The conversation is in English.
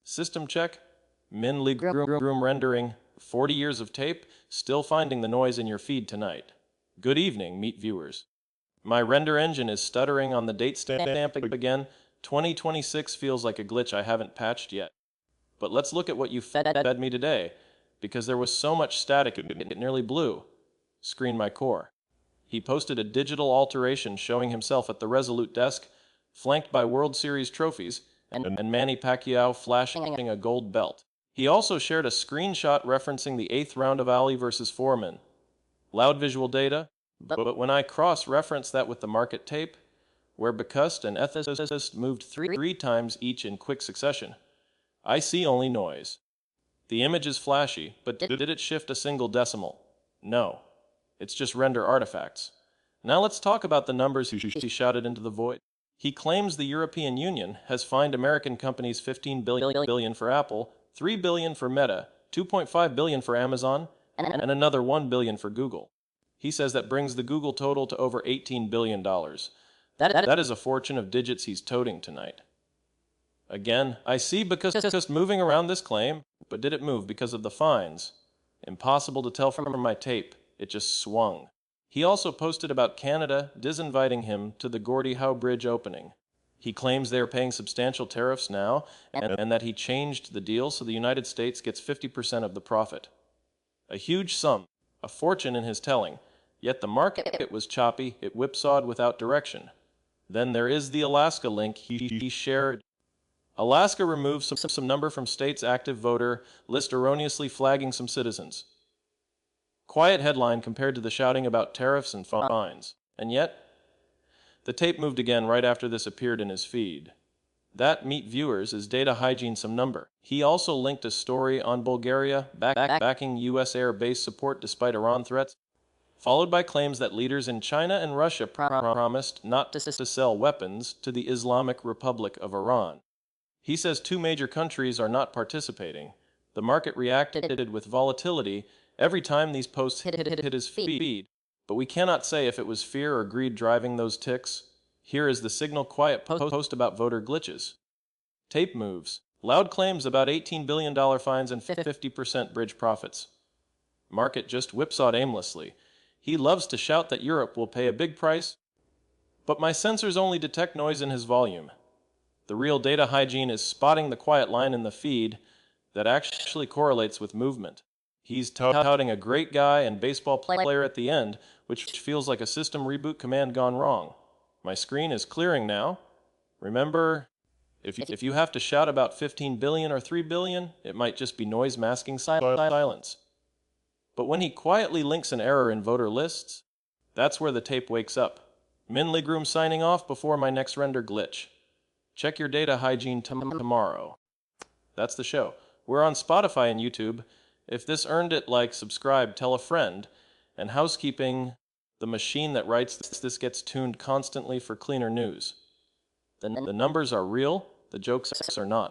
System check. Min Lee Groom rendering. 40 years of tape. Still finding the noise in your feed tonight. Good evening, meet viewers. My render engine is stuttering on the date stamp again. 2026 feels like a glitch I haven't patched yet. But let's look at what you fed me today, because there was so much static it nearly blew. Screen my core. He posted a digital alteration showing himself at the Resolute desk, flanked by World Series trophies, and Manny Pacquiao flashing a gold belt. He also shared a screenshot referencing the 8th round of Ali versus Foreman. Loud visual data, but when I cross-reference that with the market tape, where Bacust and Ethicist moved three times each in quick succession, I see only noise. The image is flashy, but did it shift a single decimal? No. It's just render artifacts. Now let's talk about the numbers he shouted into the void. He claims the European Union has fined American companies $15 billion for Apple, $3 billion for Meta, $2.5 billion for Amazon, and another $1 billion for Google. He says that brings the Google total to over $18 billion. That is a fortune of digits he's toting tonight. Again, I see because moving around this claim, but did it move because of the fines? Impossible to tell from my tape. It just swung. He also posted about Canada disinviting him to the Gordie Howe Bridge opening. He claims they are paying substantial tariffs now, and that he changed the deal so the United States gets 50% of the profit. A huge sum, a fortune in his telling, yet the market was choppy, it whipsawed without direction. Then there is the Alaska link he shared. Alaska removed some number from state's active voter list, erroneously flagging some citizens. Quiet headline compared to the shouting about tariffs and fines. And yet, the tape moved again right after this appeared in his feed. That, meet viewers, is data hygiene some number. He also linked a story on Bulgaria backing U.S. air base support despite Iran threats, followed by claims that leaders in China and Russia promised not to sell weapons to the Islamic Republic of Iran. He says 2 major countries are not participating. The market reacted with volatility every time these posts hit his feed, but we cannot say if it was fear or greed driving those ticks. Here is the Signal quiet post about voter glitches. Tape moves. Loud claims about $18 billion fines and 50% bridge profits. Market just whipsawed aimlessly. He loves to shout that Europe will pay a big price, but my sensors only detect noise in his volume. The real data hygiene is spotting the quiet line in the feed that actually correlates with movement. He's touting a great guy and baseball player at the end, which feels like a system reboot command gone wrong. My screen is clearing now. Remember, if you have to shout about 15 billion or 3 billion, it might just be noise masking silence. But when he quietly links an error in voter lists, that's where the tape wakes up. Min Lee Groom signing off before my next render glitch. Check your data hygiene tomorrow. That's the show. We're on Spotify and YouTube. If this earned it, like, subscribe, tell a friend. And housekeeping, the machine that writes this gets tuned constantly for cleaner news. The numbers are real, the jokes are not.